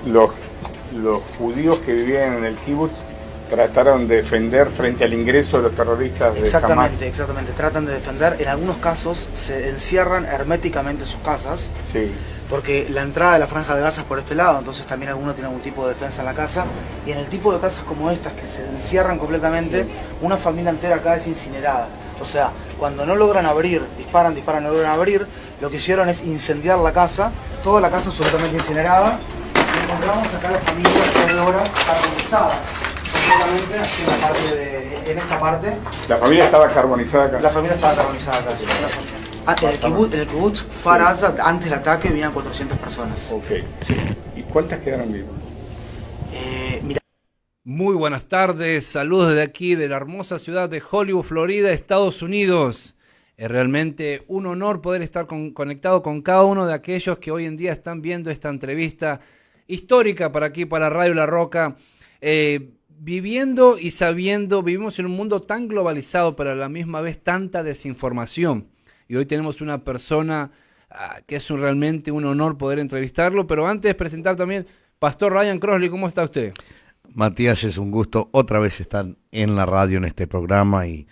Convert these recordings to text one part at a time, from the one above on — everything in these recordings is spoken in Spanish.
los, los judíos que vivían en el kibutz trataron de defender frente al ingreso de los terroristas de Hamas. Exactamente, tratan de defender. En algunos casos se encierran herméticamente sus casas, Sí. porque la entrada de la Franja de Gaza es por este lado, entonces también alguno tiene algún tipo de defensa en la casa. Y en el tipo de casas como estas, que se encierran completamente, una familia entera acá es incinerada. O sea, cuando no logran abrir, disparan, no logran abrir, lo que hicieron es incendiar la casa, toda la casa absolutamente incinerada, y encontramos acá la familia después de horas carbonizadas, completamente en esta parte. La familia estaba carbonizada acá. La familia estaba carbonizada acá. Sí. En el kibbutz Kfar Aza, antes del ataque, vivían 400 personas. Ok. ¿Y cuántas quedaron vivas? Mira. Muy buenas tardes, saludos desde aquí, de la hermosa ciudad de Hollywood, Florida, Estados Unidos. Es realmente un honor poder estar conectado con cada uno de aquellos que hoy en día están viendo esta entrevista histórica para aquí, para Radio La Roca. Viviendo y sabiendo, vivimos en un mundo tan globalizado, pero a la misma vez tanta desinformación. Y hoy tenemos una persona que es realmente un honor poder entrevistarlo. Pero antes de presentar también, Pastor Ryan Crossley, ¿cómo está usted? Matías, es un gusto otra vez estar en la radio en este programa y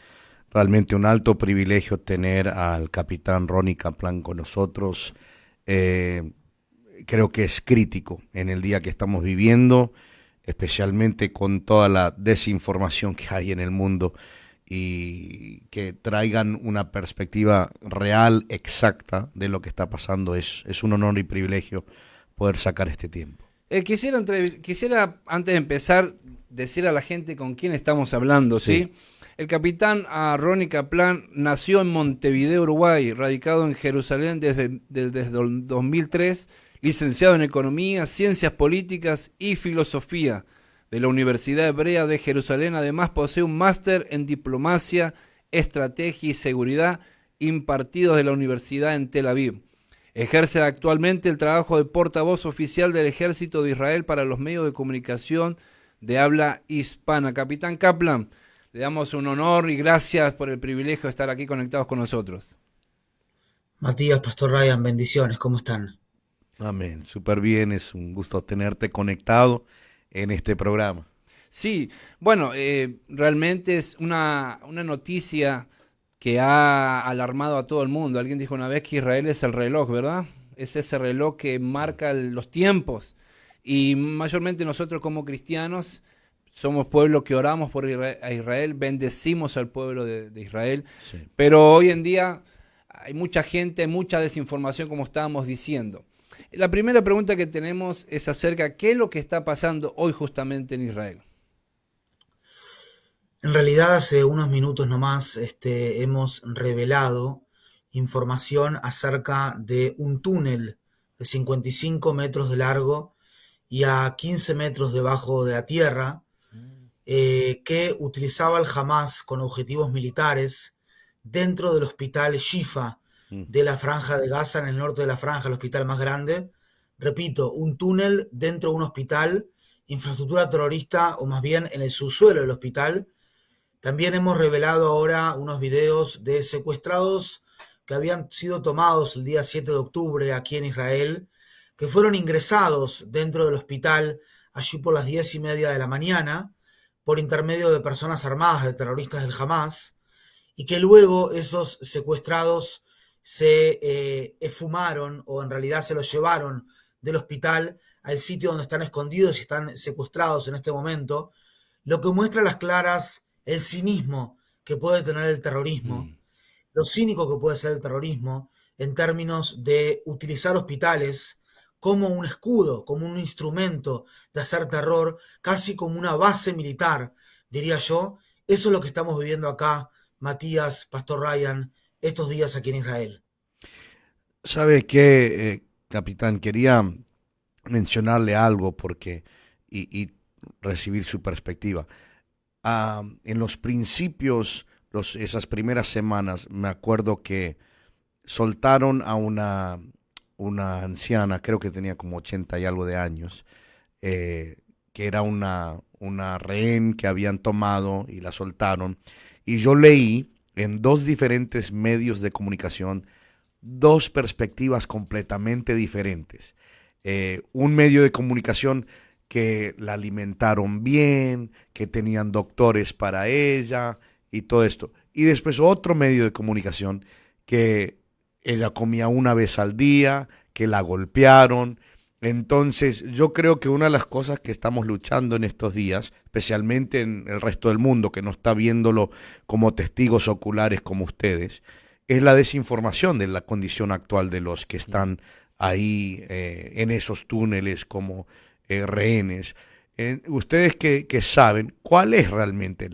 realmente un alto privilegio tener al capitán Ronnie Kaplan con nosotros. Creo que es crítico en el día que estamos viviendo, especialmente con toda la desinformación que hay en el mundo, y que traigan una perspectiva real, exacta de lo que está pasando. Es un honor y privilegio poder sacar este tiempo. Quisiera, antes de empezar, decir a la gente con quién estamos hablando, ¿sí? El capitán Ronnie Kaplan nació en Montevideo, Uruguay, radicado en Jerusalén desde el 2003, licenciado en Economía, Ciencias Políticas y Filosofía de la Universidad Hebrea de Jerusalén. Además posee un máster en Diplomacia, Estrategia y Seguridad impartidos de la Universidad en Tel Aviv. Ejerce actualmente el trabajo de portavoz oficial del Ejército de Israel para los medios de comunicación de habla hispana. Capitán Kaplan, le damos un honor y gracias por el privilegio de estar aquí conectados con nosotros. Matías, Pastor Ryan, bendiciones, ¿cómo están? Amén, súper bien, es un gusto tenerte conectado en este programa. Sí, bueno, realmente es una noticia que ha alarmado a todo el mundo. Alguien dijo una vez que Israel es el reloj, ¿verdad? Es ese reloj que marca los tiempos. Y mayormente nosotros como cristianos somos pueblo que oramos por Israel, bendecimos al pueblo de Israel. Sí. Pero hoy en día hay mucha gente, mucha desinformación, como estábamos diciendo. La primera pregunta que tenemos es acerca de qué es lo que está pasando hoy justamente en Israel. En realidad, hace unos minutos nomás hemos revelado información acerca de un túnel de 55 metros de largo y a 15 metros debajo de la tierra que utilizaba el Hamas con objetivos militares dentro del hospital Shifa de la Franja de Gaza, en el norte de la Franja, el hospital más grande. Repito, un túnel dentro de un hospital, infraestructura terrorista, o más bien en el subsuelo del hospital. También hemos revelado ahora unos videos de secuestrados que habían sido tomados el día 7 de octubre aquí en Israel, que fueron ingresados dentro del hospital allí por las 10:30 de la mañana por intermedio de personas armadas, de terroristas del Hamas, y que luego esos secuestrados se esfumaron, o en realidad se los llevaron del hospital al sitio donde están escondidos y están secuestrados en este momento, lo que muestra a las claras el cinismo que puede tener el terrorismo, lo cínico que puede ser el terrorismo en términos de utilizar hospitales como un escudo, como un instrumento de hacer terror, casi como una base militar, diría yo. Eso es lo que estamos viviendo acá, Matías, Pastor Ryan, estos días aquí en Israel. ¿Sabe qué, capitán? Quería mencionarle algo porque y recibir su perspectiva. En los principios, esas primeras semanas, me acuerdo que soltaron a una anciana, creo que tenía como 80 y algo de años, que era una rehén que habían tomado y la soltaron. Y yo leí en dos diferentes medios de comunicación dos perspectivas completamente diferentes. un medio de comunicación que la alimentaron bien, que tenían doctores para ella y todo esto. Y después otro medio de comunicación que ella comía una vez al día, que la golpearon. Entonces, yo creo que una de las cosas que estamos luchando en estos días, especialmente en el resto del mundo que no está viéndolo como testigos oculares como ustedes, es la desinformación de la condición actual de los que están ahí en esos túneles como rehenes. Ustedes que saben cuál es realmente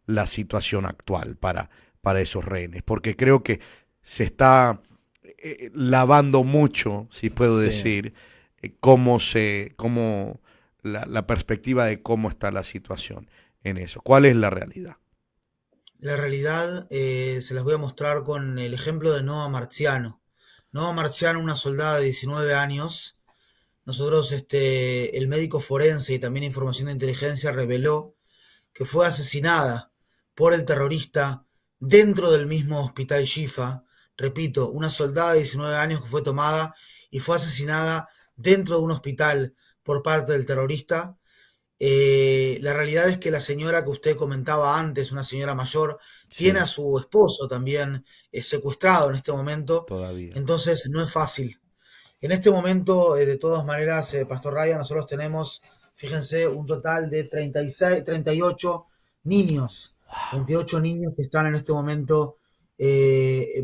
la situación actual para esos rehenes, porque creo que se está lavando mucho, si puedo Sí. decir, cómo la perspectiva de cómo está la situación en eso. ¿Cuál es la realidad? La realidad se las voy a mostrar con el ejemplo de Noa Marciano. Noa Marciano, una soldada de 19 años. Nosotros, el médico forense y también información de inteligencia reveló que fue asesinada por el terrorista dentro del mismo hospital Shifa. Repito, una soldada de 19 años que fue tomada y fue asesinada dentro de un hospital por parte del terrorista. La realidad es que la señora que usted comentaba antes, una señora mayor, tiene Sí, a su esposo también secuestrado en este momento, todavía. entonces no es fácil. En este momento, de todas maneras, Pastor Ryan, nosotros tenemos, fíjense, un total de 36, 38 niños, 38 niños que están en este momento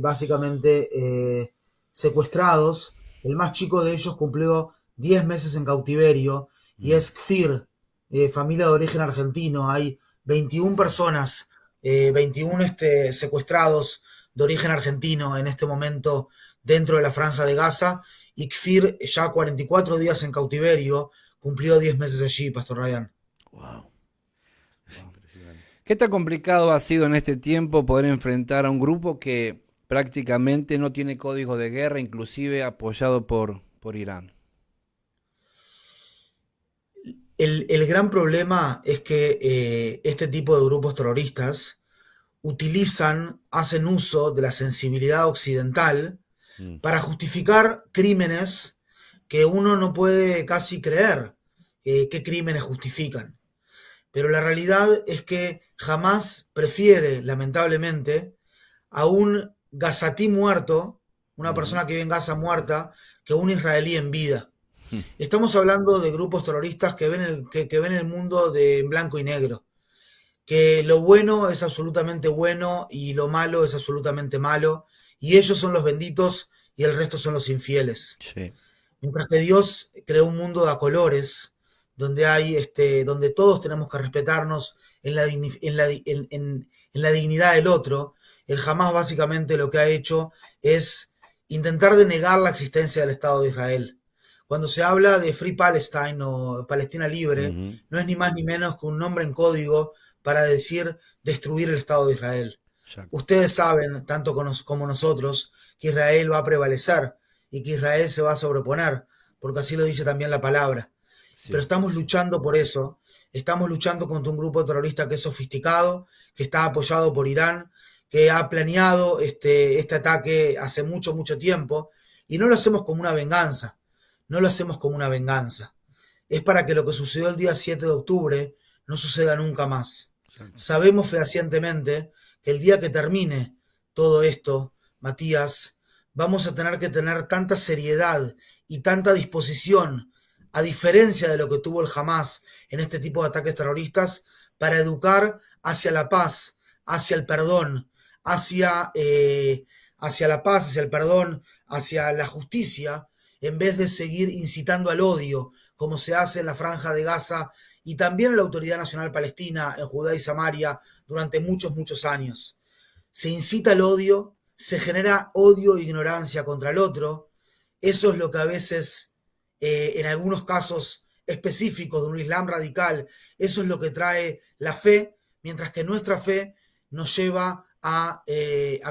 básicamente secuestrados. El más chico de ellos cumplió 10 meses en cautiverio y Mm. es Kfir, familia de origen argentino. Hay 21 personas, 21 secuestrados de origen argentino en este momento dentro de la franja de Gaza y Kfir, ya 44 días en cautiverio, cumplió 10 meses allí, Pastor Ryan. Wow, es impresionante. ¿Qué tan complicado ha sido en este tiempo poder enfrentar a un grupo que prácticamente no tiene código de guerra, inclusive apoyado por Irán? El gran problema es que este tipo de grupos terroristas hacen uso de la sensibilidad occidental Mm. para justificar crímenes que uno no puede casi creer qué crímenes justifican. Pero la realidad es que jamás prefiere, lamentablemente, a un gazatí muerto, una Ujú. persona que vive en Gaza muerta, que un israelí en vida. Hmm. Estamos hablando de grupos terroristas que ven el mundo de en blanco y negro, que lo bueno es absolutamente bueno y lo malo es absolutamente malo, y ellos son los benditos y el resto son los infieles. Sí, Mientras que Dios creó un mundo de colores, donde donde todos tenemos que respetarnos en la dignidad del otro, el Hamas básicamente lo que ha hecho es intentar denegar la existencia del Estado de Israel. Cuando se habla de Free Palestine o Palestina libre, ujú, no es ni más ni menos que un nombre en código para decir destruir el Estado de Israel. exacto. Ustedes saben, tanto como nosotros, que Israel va a prevalecer y que Israel se va a sobreponer, porque así lo dice también la palabra. Pero Sí. estamos luchando por eso, estamos luchando contra un grupo terrorista que es sofisticado, que está apoyado por Irán, que ha planeado este ataque hace mucho, mucho tiempo, y no lo hacemos como una venganza, no lo hacemos como una venganza. Es para que lo que sucedió el día 7 de octubre no suceda nunca más. Exacto. Sabemos fehacientemente que el día que termine todo esto, Matías, vamos a tener que tener tanta seriedad y tanta disposición, a diferencia de lo que tuvo el Hamas en este tipo de ataques terroristas, para educar hacia la paz, hacia el perdón, hacia la paz, hacia el perdón, hacia la justicia, en vez de seguir incitando al odio, como se hace en la Franja de Gaza y también en la Autoridad Nacional Palestina, en Judea y Samaria, durante muchos, muchos años. Se incita al odio, se genera odio e ignorancia contra el otro. Eso es lo que a veces, en algunos casos específicos de un Islam radical, eso es lo que trae la fe, mientras que nuestra fe nos lleva a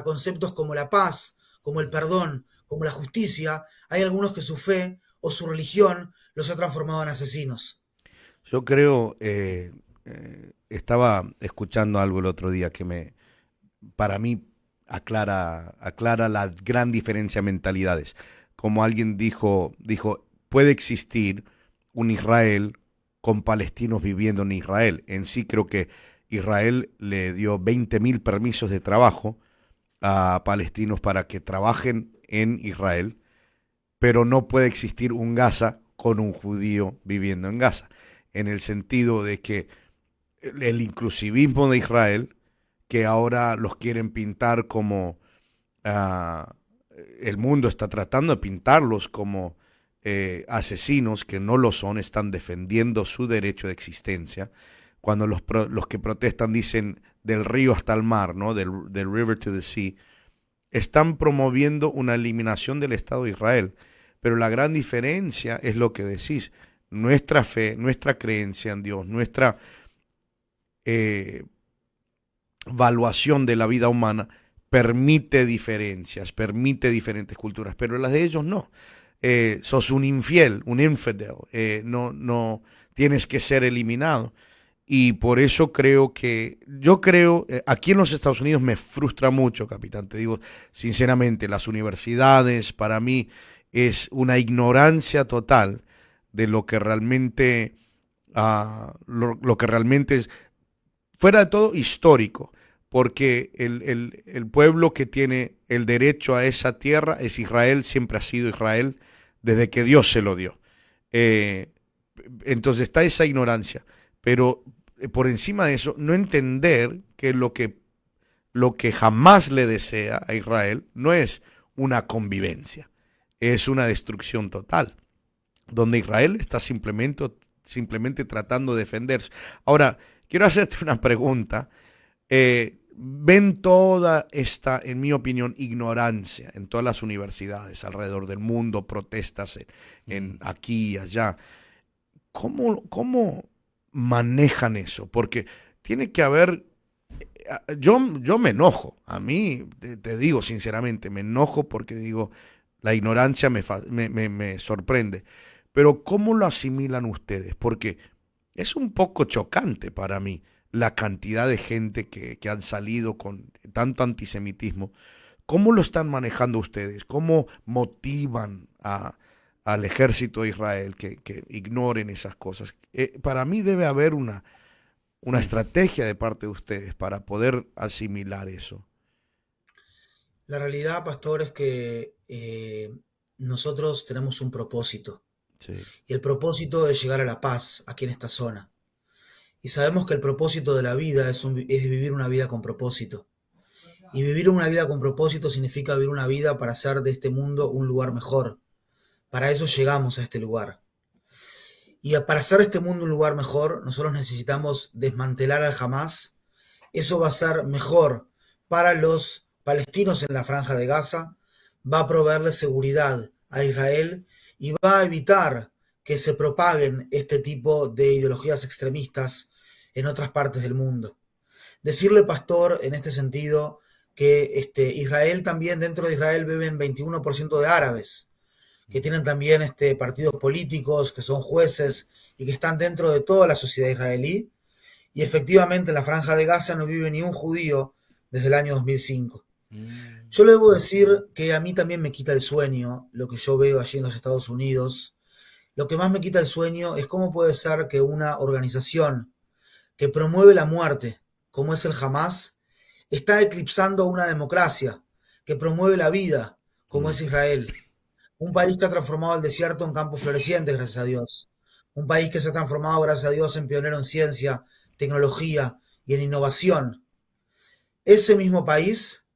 conceptos como la paz, como el perdón, como la justicia. Hay algunos que su fe o su religión los ha transformado en asesinos. Yo creo, estaba escuchando algo el otro día que para mí aclara la gran diferencia de mentalidades. Como alguien dijo, puede existir un Israel con palestinos viviendo en Israel. En sí creo que Israel le dio 20.000 permisos de trabajo a palestinos para que trabajen en Israel, pero no puede existir un Gaza con un judío viviendo en Gaza, en el sentido de que el inclusivismo de Israel, que ahora los quieren pintar como, el mundo está tratando de pintarlos como asesinos, que no lo son, están defendiendo su derecho de existencia. Cuando los que protestan dicen del río hasta el mar, ¿no? Del river to the sea, están promoviendo una eliminación del Estado de Israel. Pero la gran diferencia es lo que decís, nuestra fe, nuestra creencia en Dios, nuestra evaluación de la vida humana permite diferencias, permite diferentes culturas, pero las de ellos no. Sos un infiel, un infidel, no tienes que ser eliminado. Y por eso yo creo, aquí en los Estados Unidos me frustra mucho, capitán, te digo sinceramente, las universidades para mí es una ignorancia total de lo que realmente, lo que realmente es, fuera de todo, histórico, porque el pueblo que tiene el derecho a esa tierra es Israel, siempre ha sido Israel, desde que Dios se lo dio. Entonces está esa ignorancia, pero por encima de eso, no entender que lo que jamás le desea a Israel no es una convivencia, es una destrucción total, donde Israel está simplemente tratando de defenderse. Ahora, quiero hacerte una pregunta. Ven toda esta, en mi opinión, ignorancia en todas las universidades alrededor del mundo, protestas en aquí y allá. ¿Cómo manejan eso? Porque tiene que haber, yo me enojo, a mí te digo sinceramente, me enojo porque digo, la ignorancia me sorprende, pero ¿cómo lo asimilan ustedes? Porque es un poco chocante para mí la cantidad de gente que han salido con tanto antisemitismo. ¿Cómo lo están manejando ustedes? ¿Cómo motivan al ejército de Israel que ignoren esas cosas? Para mí debe haber una estrategia de parte de ustedes para poder asimilar eso. La realidad, pastor, es que nosotros tenemos un propósito. Sí. Y el propósito es llegar a la paz aquí en esta zona. Y sabemos que el propósito de la vida es vivir una vida con propósito. Y vivir una vida con propósito significa vivir una vida para hacer de este mundo un lugar mejor. Para eso llegamos a este lugar. Y para hacer este mundo un lugar mejor, nosotros necesitamos desmantelar al Hamás. Eso va a ser mejor para los palestinos en la Franja de Gaza, va a proveerle seguridad a Israel y va a evitar que se propaguen este tipo de ideologías extremistas en otras partes del mundo. Decirle, pastor, en este sentido, que Israel también, dentro de Israel viven 21% de árabes, que tienen también partidos políticos, que son jueces y que están dentro de toda la sociedad israelí. Y efectivamente en la Franja de Gaza no vive ni un judío desde el año 2005. Yo le debo decir que a mí también me quita el sueño lo que yo veo allí en los Estados Unidos. Lo que más me quita el sueño es cómo puede ser que una organización que promueve la muerte, como es el Hamás, está eclipsando una democracia que promueve la vida, como es Israel. Un país que ha transformado el desierto en campos florecientes, gracias a Dios. Un país que se ha transformado, gracias a Dios, en pionero en ciencia, tecnología y en innovación. Ese mismo país,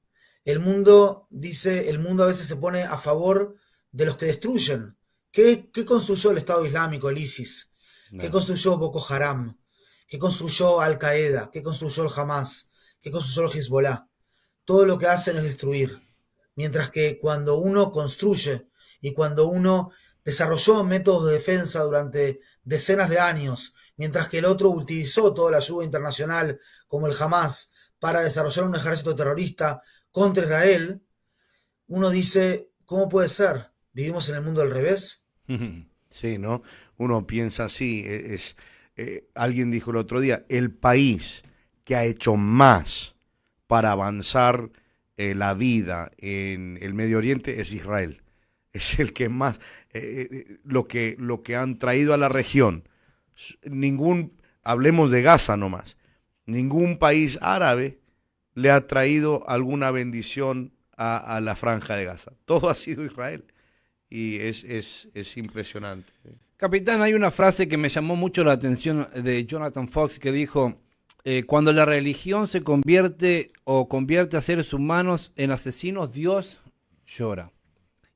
el mundo a veces se pone a favor de los que destruyen. ¿Qué construyó el Estado Islámico, el ISIS? ¿Qué construyó Boko Haram? ¿Qué construyó Al Qaeda? ¿Qué construyó el Hamas? ¿Qué construyó el Hezbollah? Todo lo que hacen es destruir. Mientras que cuando uno construye y cuando uno desarrolló métodos de defensa durante decenas de años, mientras que el otro utilizó toda la ayuda internacional, como el Hamas, para desarrollar un ejército terrorista contra Israel, uno dice, ¿cómo puede ser? ¿Vivimos en el mundo al revés? Sí, ¿no? Uno piensa así, alguien dijo el otro día, el país que ha hecho más para avanzar la vida en el Medio Oriente es Israel. es el que más, lo que han traído a la región. Hablemos de Gaza nomás, ningún país árabe le ha traído alguna bendición a la franja de Gaza. Todo ha sido Israel. Y es impresionante. Capitán, hay una frase que me llamó mucho la atención de Jonathan Fox que dijo, cuando la religión se convierte a seres humanos en asesinos, Dios llora.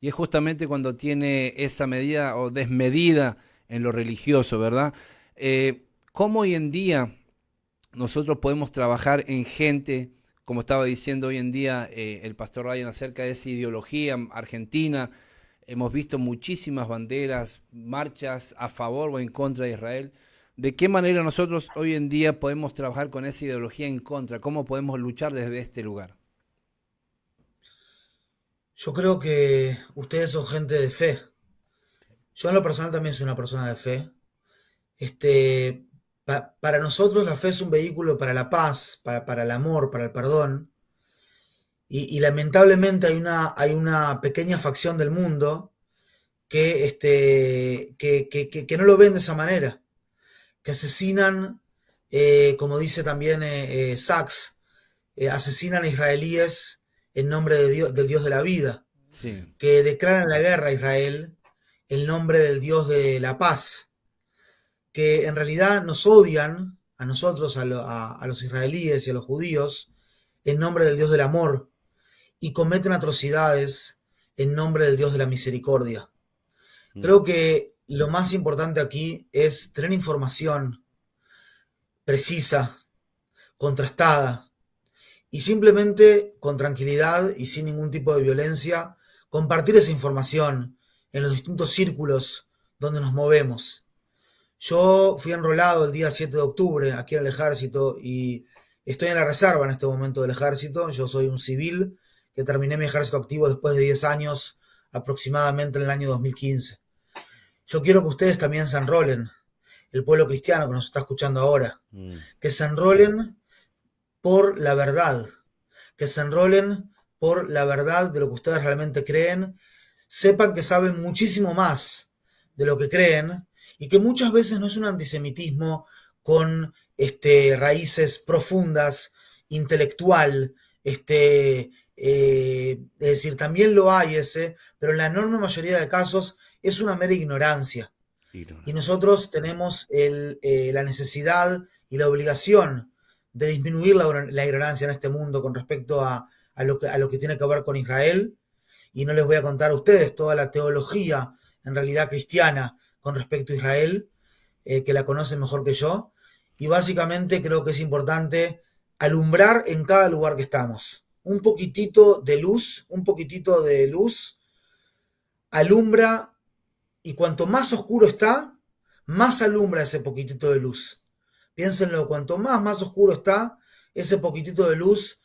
Y es justamente cuando tiene esa medida o desmedida en lo religioso, ¿verdad? ¿Cómo hoy en día nosotros podemos trabajar en gente, como estaba diciendo hoy en día el pastor Ryan acerca de esa ideología argentina? Hemos visto muchísimas banderas, marchas a favor o en contra de Israel. ¿De qué manera nosotros hoy en día podemos trabajar con esa ideología en contra? ¿Cómo podemos luchar desde este lugar? Yo creo que ustedes son gente de fe. Yo en lo personal también soy una persona de fe. Para nosotros la fe es un vehículo para la paz, para el amor, para el perdón. Y lamentablemente hay una pequeña facción del mundo que no lo ven de esa manera, que asesinan, como dice también Sachs, asesinan a israelíes en nombre de Dios, del Dios de la vida, Sí. que declaran la guerra a Israel en nombre del Dios de la paz, que en realidad nos odian a nosotros, a los israelíes y a los judíos, en nombre del Dios del amor, y cometen atrocidades en nombre del Dios de la misericordia. Creo que lo más importante aquí es tener información precisa, contrastada, y simplemente con tranquilidad y sin ningún tipo de violencia, compartir esa información en los distintos círculos donde nos movemos. Yo fui enrolado el día 7 de octubre aquí en el ejército y estoy en la reserva en este momento del ejército. Yo soy un civil que terminé mi ejército activo después de 10 años, aproximadamente en el año 2015. Yo quiero que ustedes también se enrolen, el pueblo cristiano que nos está escuchando ahora, que se enrolen por la verdad, que se enrolen por la verdad de lo que ustedes realmente creen, sepan que saben muchísimo más de lo que creen y que muchas veces no es un antisemitismo con raíces profundas, intelectual, es decir, también lo hay pero en la enorme mayoría de casos es una mera ignorancia. Y nosotros tenemos la necesidad y la obligación de disminuir la ignorancia en este mundo con respecto a lo que tiene que ver con Israel. Y no les voy a contar a ustedes toda la teología, en realidad cristiana, con respecto a Israel, que la conocen mejor que yo. Y básicamente creo que es importante alumbrar en cada lugar que estamos. Un poquitito de luz alumbra, y cuanto más oscuro está, más alumbra ese poquitito de luz. Piénsenlo, cuanto más oscuro está, ese poquitito de luz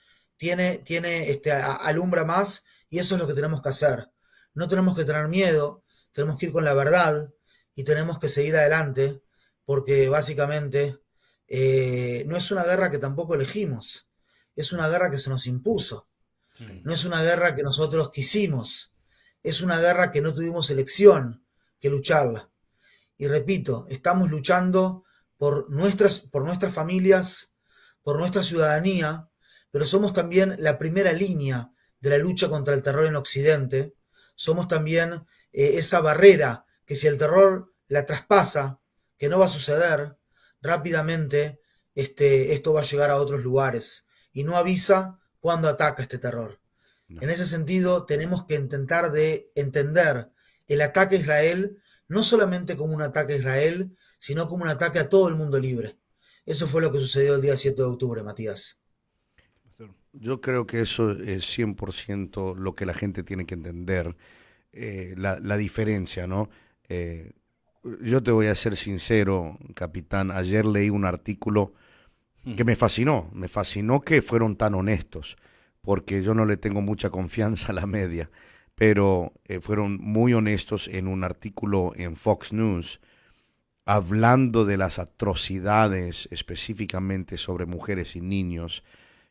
alumbra más, y eso es lo que tenemos que hacer. No tenemos que tener miedo, tenemos que ir con la verdad y tenemos que seguir adelante, porque básicamente no es una guerra que tampoco elegimos, es una guerra que se nos impuso. No es una guerra que nosotros quisimos, es una guerra que no tuvimos elección que lucharla. Y repito, estamos luchando por nuestras familias, por nuestra ciudadanía, pero somos también la primera línea de la lucha contra el terror en Occidente. Somos también esa barrera que si el terror la traspasa, que no va a suceder, rápidamente esto va a llegar a otros lugares y no avisa cuando ataca este terror. No. En ese sentido, tenemos que intentar de entender el ataque a Israel no solamente como un ataque a Israel, sino como un ataque a todo el mundo libre. Eso fue lo que sucedió el día 7 de octubre, Matías. Yo creo que eso es 100% lo que la gente tiene que entender, la diferencia, ¿no? Yo te voy a ser sincero, capitán, ayer leí un artículo que me fascinó que fueron tan honestos, porque yo no le tengo mucha confianza a la media, pero fueron muy honestos en un artículo en Fox News, hablando de las atrocidades específicamente sobre mujeres y niños,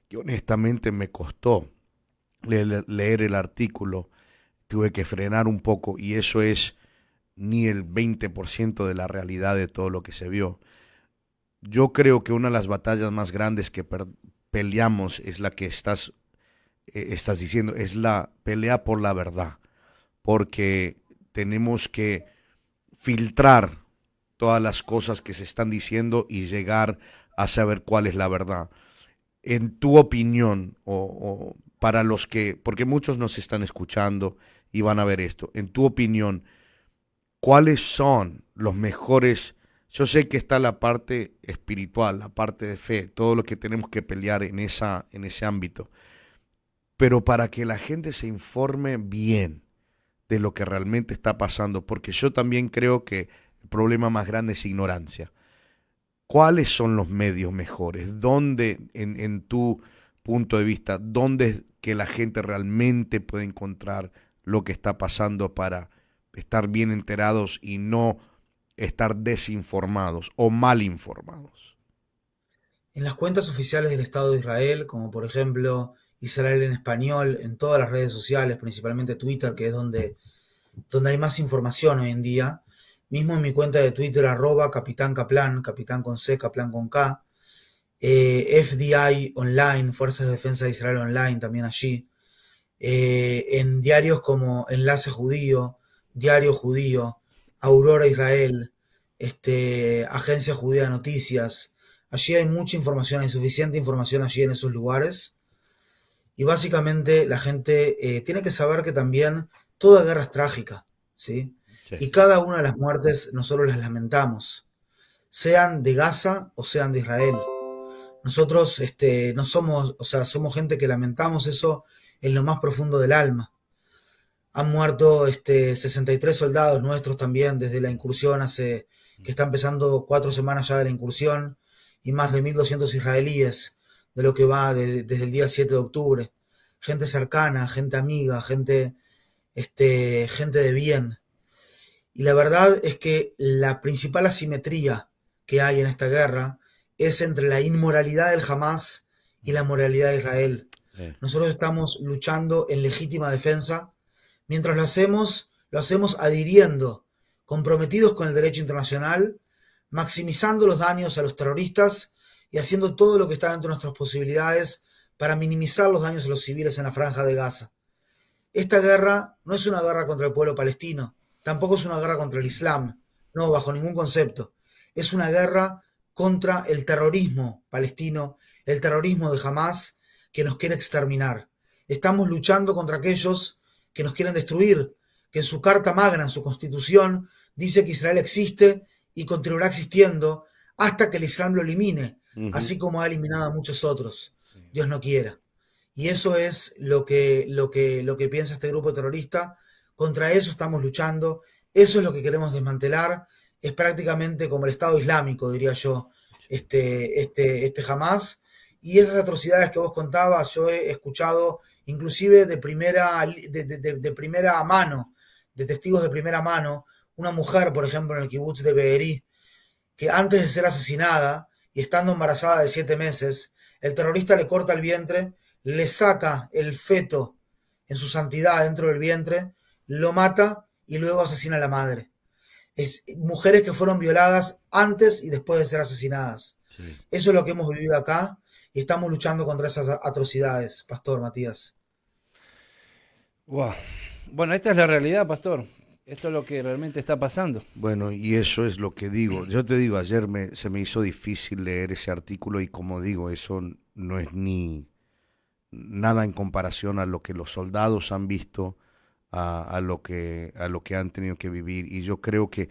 que honestamente me costó leer el artículo, tuve que frenar un poco y eso es ni el 20% de la realidad de todo lo que se vio. Yo creo que una de las batallas más grandes que peleamos es la que estás diciendo, es la pelea por la verdad, porque tenemos que filtrar todas las cosas que se están diciendo y llegar a saber cuál es la verdad. En tu opinión, o para los que, porque muchos nos están escuchando y van a ver esto, en tu opinión, ¿cuáles son los mejores? Yo sé que está la parte espiritual, la parte de fe, todo lo que tenemos que pelear en ese ámbito, pero para que la gente se informe bien de lo que realmente está pasando, porque yo también creo que el problema más grande es ignorancia. ¿Cuáles son los medios mejores? ¿Dónde, en tu punto de vista, dónde que la gente realmente puede encontrar lo que está pasando para estar bien enterados y no estar desinformados o mal informados? En las cuentas oficiales del Estado de Israel, como por ejemplo Israel en español, en todas las redes sociales, principalmente Twitter, que es donde hay más información hoy en día. Mismo en mi cuenta de Twitter, @Capitán Kaplan, Capitán con C, Kaplan con K. FDI Online, Fuerzas de Defensa de Israel Online, también allí. En diarios como Enlace Judío, Diario Judío, Aurora Israel, Agencia Judía de Noticias. Allí hay mucha información, hay suficiente información allí en esos lugares. Y básicamente la gente tiene que saber que también toda guerra es trágica, ¿sí? Sí. Y cada una de las muertes nosotros las lamentamos, sean de Gaza o sean de Israel. Nosotros no somos, o sea, somos gente que lamentamos eso en lo más profundo del alma. Han muerto 63 soldados nuestros también desde la incursión que está empezando 4 semanas ya de la incursión, y más de 1.200 israelíes de lo que va desde el día 7 de octubre. Gente cercana, gente amiga, gente de bien. Y la verdad es que la principal asimetría que hay en esta guerra es entre la inmoralidad del Hamas y la moralidad de Israel. Nosotros estamos luchando en legítima defensa. Mientras lo hacemos adhiriendo, comprometidos con el derecho internacional, maximizando los daños a los terroristas y haciendo todo lo que está dentro de nuestras posibilidades para minimizar los daños a los civiles en la franja de Gaza. Esta guerra no es una guerra contra el pueblo palestino, tampoco es una guerra contra el Islam, no, bajo ningún concepto. Es una guerra contra el terrorismo palestino, el terrorismo de Hamas, que nos quiere exterminar. Estamos luchando contra aquellos que nos quieren destruir, que en su Carta Magna, en su Constitución, dice que Israel existe y continuará existiendo hasta que el Islam lo elimine, así como ha eliminado a muchos otros. Dios no quiera. Y eso es lo que piensa este grupo terrorista. Contra eso estamos luchando. Eso es lo que queremos desmantelar. Es prácticamente como el Estado Islámico, diría yo, Hamas. Y esas atrocidades que vos contabas, yo he escuchado inclusive de primera mano, de testigos de primera mano, una mujer, por ejemplo, en el kibutz de Be'eri, que antes de ser asesinada y estando embarazada de 7 meses, el terrorista le corta el vientre, le saca el feto en su santidad dentro del vientre, lo mata y luego asesina a la madre. Mujeres que fueron violadas antes y después de ser asesinadas. Sí. Eso es lo que hemos vivido acá y estamos luchando contra esas atrocidades, Pastor Matías. Wow. Bueno, esta es la realidad, Pastor. Esto es lo que realmente está pasando. Bueno, y eso es lo que digo. Yo te digo, ayer se me hizo difícil leer ese artículo y como digo, eso no es ni nada en comparación a lo que los soldados han visto, a lo que han tenido que vivir. Y yo creo que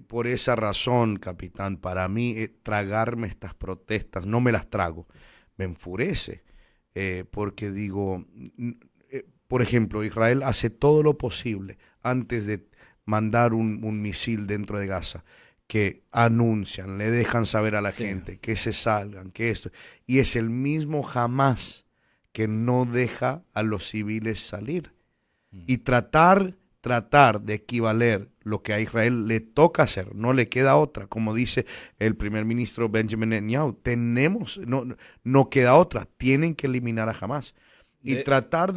por esa razón, capitán, para mí tragarme estas protestas, no me las trago, me enfurece, porque digo, por ejemplo, Israel hace todo lo posible antes de mandar un misil dentro de Gaza, que anuncian, le dejan saber a la gente que se salgan, que esto, y es el mismo Hamas que no deja a los civiles salir. Y tratar de equivaler lo que a Israel le toca hacer, no le queda otra, como dice el primer ministro Benjamin Netanyahu, no queda otra, tienen que eliminar a Hamas. y tratar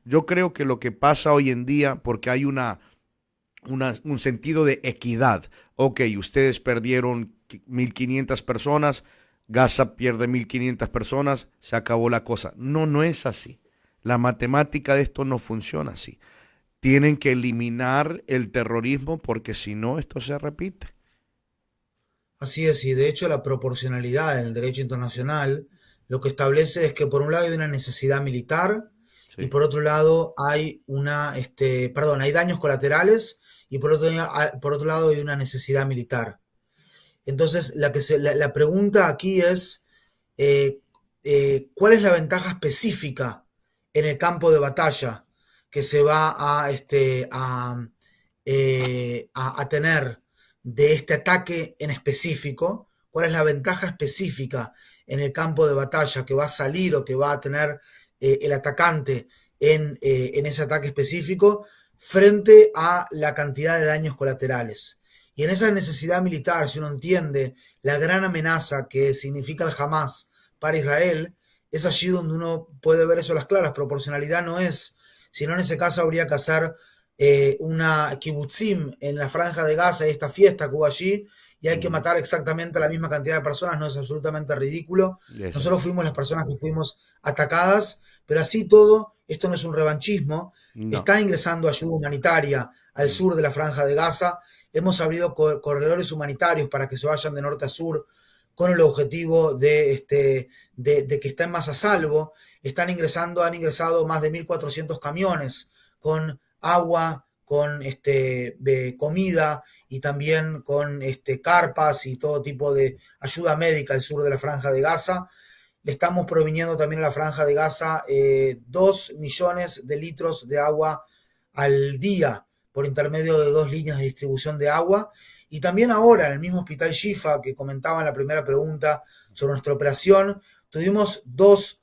yo creo que lo que pasa hoy en día, porque hay un sentido de equidad. Ok, ustedes perdieron 1.500 personas, Gaza pierde 1.500 personas, se acabó la cosa. No, no es así. La matemática de esto no funciona así. Tienen que eliminar el terrorismo porque si no, esto se repite. Así es, y de hecho la proporcionalidad en el derecho internacional lo que establece es que por un lado hay una necesidad militar y Sí. por otro lado hay hay daños colaterales y por otro lado hay una necesidad militar. Entonces, la pregunta aquí es, eh, ¿cuál es la ventaja específica en el campo de batalla que se va a tener de este ataque en específico? ¿Cuál es la ventaja específica en el campo de batalla que va a salir o que va a tener el atacante en ese ataque específico frente a la cantidad de daños colaterales? Y en esa necesidad militar, si uno entiende la gran amenaza que significa el Hamas para Israel, es allí donde uno puede ver eso a las claras. Proporcionalidad no es, sino en ese caso habría que hacer una kibbutzim en la franja de Gaza y esta fiesta que hubo allí, y hay que matar exactamente a la misma cantidad de personas, no es absolutamente ridículo. Eso. Nosotros fuimos las personas que fuimos atacadas, pero así todo, esto no es un revanchismo, No. está ingresando ayuda humanitaria al sur de la franja de Gaza. Hemos abrido corredores humanitarios para que se vayan de norte a sur con el objetivo de que estén más a salvo. Han ingresado más de 1.400 camiones con agua, con comida y también con carpas y todo tipo de ayuda médica al sur de la franja de Gaza. Le estamos proviniendo también a la franja de Gaza 2 millones de litros de agua al día por intermedio de 2 líneas de distribución de agua. Y también ahora en el mismo Hospital Shifa que comentaba en la primera pregunta sobre nuestra operación, tuvimos 2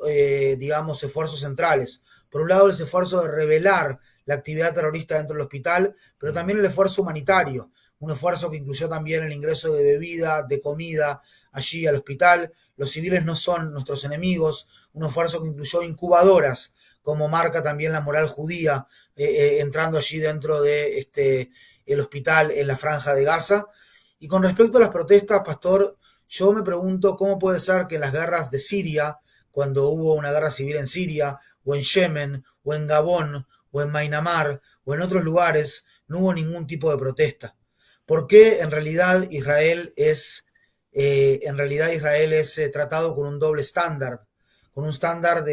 esfuerzos centrales. Por un lado, el esfuerzo de revelar la actividad terrorista dentro del hospital, pero también el esfuerzo humanitario, un esfuerzo que incluyó también el ingreso de bebida, de comida allí al hospital. Los civiles no son nuestros enemigos, un esfuerzo que incluyó incubadoras, como marca también la moral judía, entrando allí dentro de el hospital en la franja de Gaza. Y con respecto a las protestas, Pastor, yo me pregunto cómo puede ser que en las guerras de Siria, cuando hubo una guerra civil en Siria, o en Yemen, o en Gabón, o en Myanmar, o en otros lugares, no hubo ningún tipo de protesta. ¿Por qué en realidad Israel es tratado con un doble estándar, con un estándar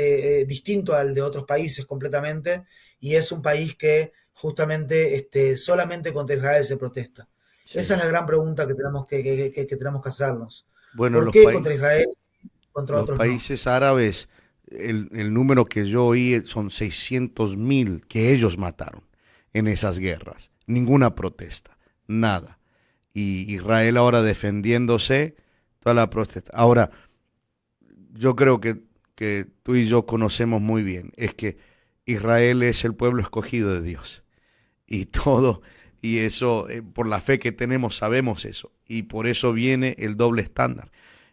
distinto al de otros países completamente, y es un país que justamente solamente contra Israel se protesta? Sí. Esa es la gran pregunta que tenemos que hacernos. Bueno, ¿Por qué contra Israel y contra los otros países árabes, el número que yo oí son 600.000 que ellos mataron en esas guerras. Ninguna protesta, nada. Y Israel ahora defendiéndose, toda la protesta. Ahora, yo creo que tú y yo conocemos muy bien, es que Israel es el pueblo escogido de Dios. Y todo, y eso, por la fe que tenemos, sabemos eso. Y por eso viene el doble estándar.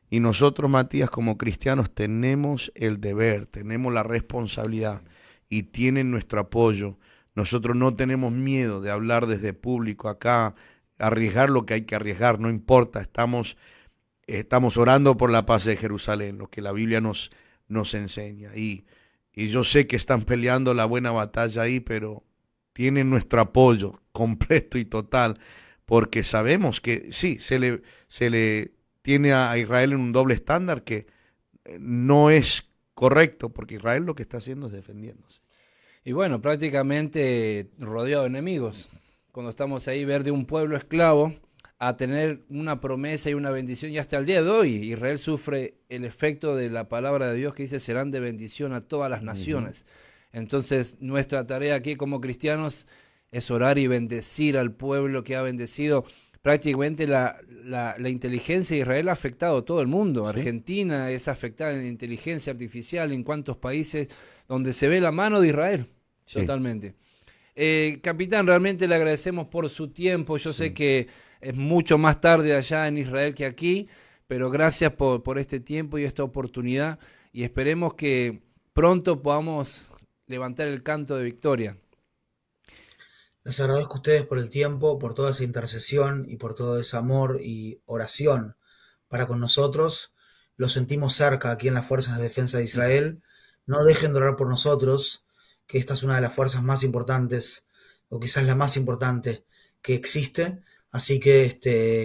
Y nosotros, Matías, como cristianos, tenemos el deber, tenemos la responsabilidad y tienen nuestro apoyo. Nosotros no tenemos miedo de hablar desde público acá, arriesgar lo que hay que arriesgar, no importa. Estamos orando por la paz de Jerusalén, lo que la Biblia nos enseña. Y yo sé que están peleando la buena batalla ahí, pero tienen nuestro apoyo completo y total, porque sabemos que sí, se le tiene a Israel en un doble estándar que no es correcto, porque Israel lo que está haciendo es defendiéndose. Y bueno, prácticamente rodeado de enemigos. Cuando estamos ahí, ver de un pueblo esclavo a tener una promesa y una bendición, y hasta el día de hoy Israel sufre el efecto de la palabra de Dios que dice serán de bendición a todas las naciones. Entonces nuestra tarea aquí como cristianos es orar y bendecir al pueblo que ha bendecido. Prácticamente la inteligencia de Israel ha afectado a todo el mundo. ¿Sí? Argentina es afectada en inteligencia artificial, en cuantos países donde se ve la mano de Israel. Sí. Totalmente. Capitán, realmente le agradecemos por su tiempo. Yo sé que es mucho más tarde allá en Israel que aquí, pero gracias por este tiempo y esta oportunidad, y esperemos que pronto podamos levantar el canto de victoria. Les agradezco a ustedes por el tiempo, por toda esa intercesión y por todo ese amor y oración para con nosotros. Los sentimos cerca aquí en las Fuerzas de Defensa de Israel. No dejen de orar por nosotros, que esta es una de las fuerzas más importantes, o quizás la más importante que existe. Así que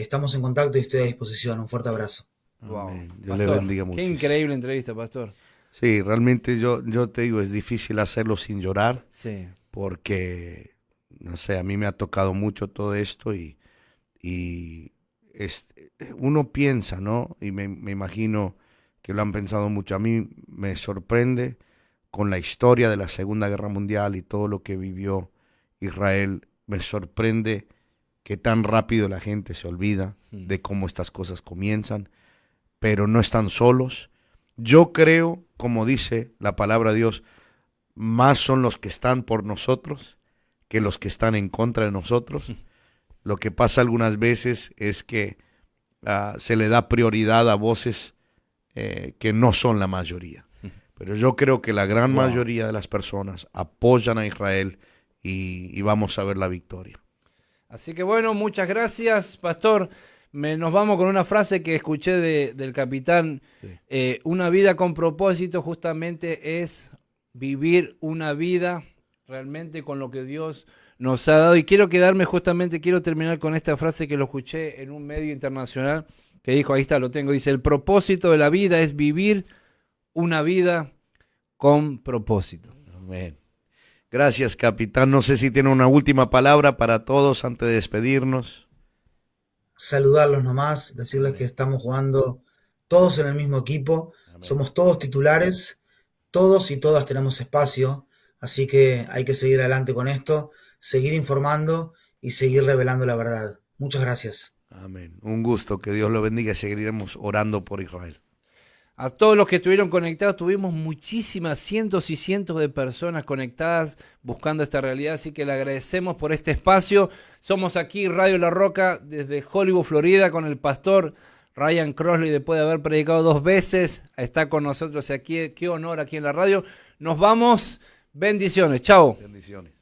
estamos en contacto y estoy a disposición. Un fuerte abrazo. Wow. Amén. Dios Pastor, le bendiga mucho. qué increíble entrevista, pastor. Sí, realmente yo te digo, es difícil hacerlo sin llorar, Sí. porque, no sé, a mí me ha tocado mucho todo esto y uno piensa, ¿no? Y me imagino que lo han pensado mucho. A mí me sorprende con la historia de la Segunda Guerra Mundial y todo lo que vivió Israel, me sorprende que tan rápido la gente se olvida de cómo estas cosas comienzan, pero no están solos. Yo creo, como dice la palabra de Dios, más son los que están por nosotros que los que están en contra de nosotros. Lo que pasa algunas veces es que se le da prioridad a voces que no son la mayoría. Pero yo creo que la gran mayoría de las personas apoyan a Israel y vamos a ver la victoria. Así que bueno, muchas gracias, pastor. Nos vamos con una frase que escuché del capitán. Sí. Una vida con propósito justamente es vivir una vida realmente con lo que Dios nos ha dado. Y quiero terminar con esta frase que lo escuché en un medio internacional que dijo, ahí está, lo tengo, dice, el propósito de la vida es vivir una vida con propósito. Amén. Gracias, capitán. No sé si tiene una última palabra para todos antes de despedirnos. Saludarlos nomás, decirles que estamos jugando todos en el mismo equipo. Amén. Somos todos titulares, todos y todas tenemos espacio, así que hay que seguir adelante con esto, seguir informando y seguir revelando la verdad. Muchas gracias. Amén. Un gusto, que Dios lo bendiga y seguiremos orando por Israel. A todos los que estuvieron conectados, tuvimos muchísimas, cientos y cientos de personas conectadas buscando esta realidad, así que le agradecemos por este espacio. Somos aquí Radio La Roca desde Hollywood, Florida, con el pastor Ryan Crossley, después de haber predicado 2 veces, está con nosotros aquí. Qué honor aquí en la radio. Nos vamos, bendiciones, chao. Bendiciones.